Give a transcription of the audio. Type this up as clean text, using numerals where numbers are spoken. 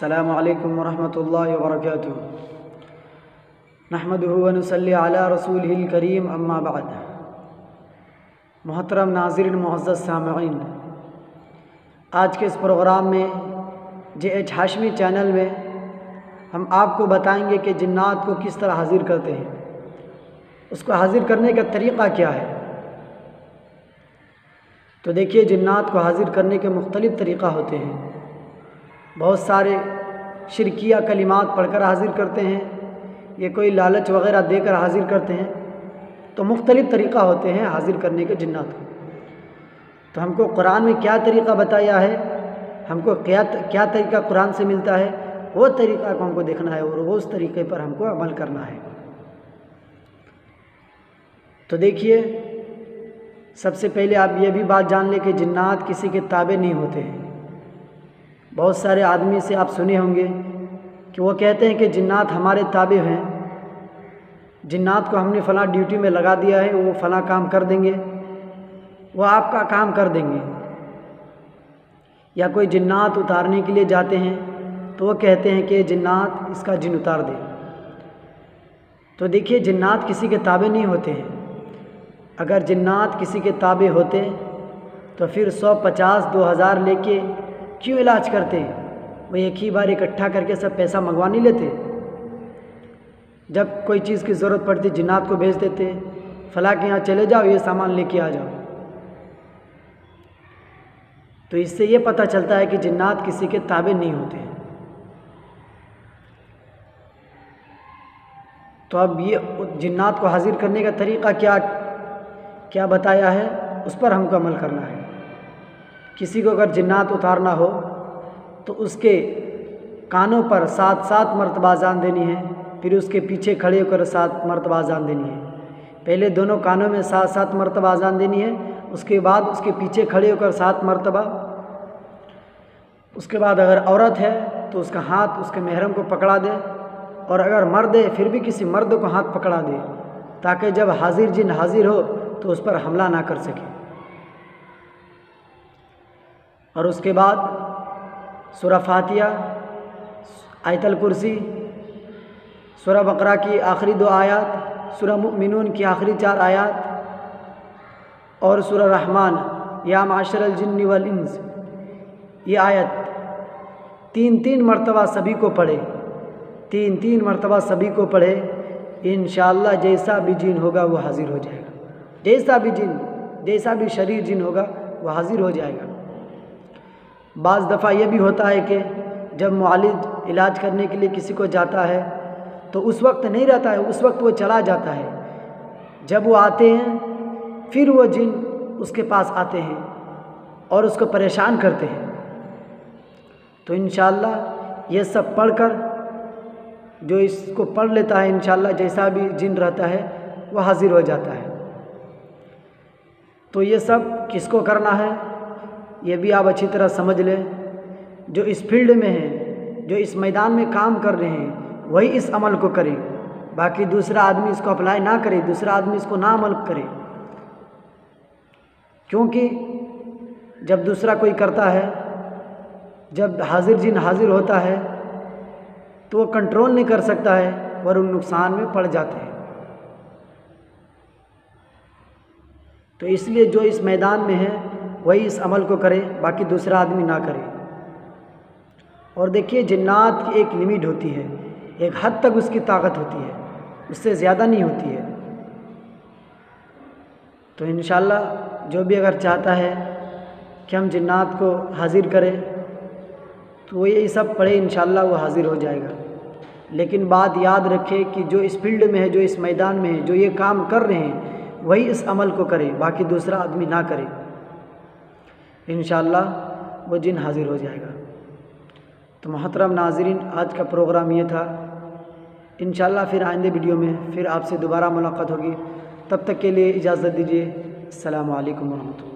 السلام علیکم ورحمۃ اللہ وبرکاتہ۔ نحمدہ ونصلی علی رسولہ الکریم، اما بعد۔ محترم ناظرین، معزز سامعین، آج کے اس پروگرام میں JH ہاشمی چینل میں ہم آپ کو بتائیں گے کہ جنات کو کس طرح حاضر کرتے ہیں، اس کو حاضر کرنے کا طریقہ کیا ہے۔ تو دیکھیے، جنات کو حاضر کرنے کے مختلف طریقہ ہوتے ہیں۔ بہت سارے شرکیہ کلمات پڑھ کر حاضر کرتے ہیں، یہ کوئی لالچ وغیرہ دے کر حاضر کرتے ہیں۔ تو مختلف طریقہ ہوتے ہیں حاضر کرنے کے جنات کو۔ تو ہم کو قرآن میں کیا طریقہ بتایا ہے، ہم کو کیا طریقہ قرآن سے ملتا ہے، وہ طریقہ کو ہم کو دیکھنا ہے اور وہ اس طریقے پر ہم کو عمل کرنا ہے۔ تو دیکھیے، سب سے پہلے آپ یہ بھی بات جان لیں کہ جنات کسی کے تابع نہیں ہوتے ہیں۔ بہت سارے آدمی سے آپ سنے ہوں گے کہ وہ کہتے ہیں کہ جنات ہمارے تابع ہیں، جنات کو ہم نے فلاں ڈیوٹی میں لگا دیا ہے، وہ فلاں کام کر دیں گے، وہ آپ کا کام کر دیں گے۔ یا کوئی جنات اتارنے کے لیے جاتے ہیں تو وہ کہتے ہیں کہ جنات اس کا جن اتار دے۔ تو دیکھیے، جنات کسی کے تابع نہیں ہوتے ہیں۔ اگر جنات کسی کے تابع ہوتے تو پھر 150 2000 لے کے کیوں علاج کرتے ہیں؟ وہ ایک ہی بار اکٹھا کر کے سب پیسہ منگوا نہیں لیتے؟ جب کوئی چیز کی ضرورت پڑتی جنات کو بھیج دیتے، فلاں کے یہاں چلے جاؤ، یہ سامان لے کے آ جاؤ۔ تو اس سے یہ پتہ چلتا ہے کہ جنات کسی کے تابع نہیں ہوتے ہیں۔ تو اب یہ جنات کو حاضر کرنے کا طریقہ کیا بتایا ہے، اس پر ہم کو عمل کرنا ہے۔ کسی کو اگر جنات اتارنا ہو تو اس کے کانوں پر 7 مرتبہ اذان دینی ہے، پھر اس کے پیچھے کھڑے ہو کر 7 مرتبہ اذان دینی ہے۔ پہلے دونوں کانوں میں 7 مرتبہ اذان دینی ہے، اس کے بعد اس کے پیچھے کھڑے ہو کر 7 مرتبہ۔ اس کے بعد اگر عورت ہے تو اس کا ہاتھ اس کے محرم کو پکڑا دے، اور اگر مرد ہے پھر بھی کسی مرد کو ہاتھ پکڑا دے، تاکہ جب حاضر جن حاضر ہو تو اس پر حملہ نہ کر سکے۔ اور اس کے بعد سورہ فاتحہ، آیت الکرسی، سورہ بقرہ کی آخری 2 آیات، سورہ مؤمنون کی آخری 4 آیات، اور سورہ رحمان یا معاشر الجن والانس، یہ آیت 3 مرتبہ سبھی کو پڑھے، 3 مرتبہ سبھی کو پڑھے۔ انشاءاللہ جیسا بھی جن ہوگا وہ حاضر ہو جائے گا، جیسا بھی شریر جن ہوگا وہ حاضر ہو جائے گا۔ بعض دفعہ یہ بھی ہوتا ہے کہ جب معالج علاج کرنے کے لیے کسی کو جاتا ہے تو اس وقت نہیں رہتا ہے، اس وقت وہ چلا جاتا ہے۔ جب وہ آتے ہیں پھر وہ جن اس کے پاس آتے ہیں اور اس کو پریشان کرتے ہیں۔ تو انشاءاللہ یہ سب پڑھ کر جو اس کو پڑھ لیتا ہے، انشاءاللہ جیسا بھی جن رہتا ہے وہ حاضر ہو جاتا ہے۔ تو یہ سب کس کو کرنا ہے، یہ بھی آپ اچھی طرح سمجھ لیں۔ جو اس فیلڈ میں ہیں، جو اس میدان میں کام کر رہے ہیں، وہی اس عمل کو کرے، باقی دوسرا آدمی اس کو اپلائی نہ کرے، دوسرا آدمی اس کو نہ عمل کرے۔ کیونکہ جب دوسرا کوئی کرتا ہے، جب حاضر جن حاضر ہوتا ہے تو وہ کنٹرول نہیں کر سکتا ہے اور ان نقصان میں پڑ جاتے ہیں۔ تو اس لیے جو اس میدان میں ہے وہی اس عمل کو کرے، باقی دوسرا آدمی نہ کرے۔ اور دیکھیے، جنات کی ایک لمٹ ہوتی ہے، ایک حد تک اس کی طاقت ہوتی ہے، اس سے زیادہ نہیں ہوتی ہے۔ تو انشاءاللہ جو بھی اگر چاہتا ہے کہ ہم جنات کو حاضر کریں تو وہ یہی سب پڑھے، انشاءاللہ وہ حاضر ہو جائے گا۔ لیکن بات یاد رکھے کہ جو اس فیلڈ میں ہے، جو اس میدان میں ہے، جو یہ کام کر رہے ہیں، وہی اس عمل کو کرے، باقی دوسرا آدمی نہ کرے۔ انشاءاللہ وہ جن حاضر ہو جائے گا۔ تو محترم ناظرین، آج کا پروگرام یہ تھا۔ انشاءاللہ پھر آئندہ ویڈیو میں پھر آپ سے دوبارہ ملاقات ہوگی، تب تک کے لیے اجازت دیجیے۔ السلام علیکم ورحمۃ اللہ۔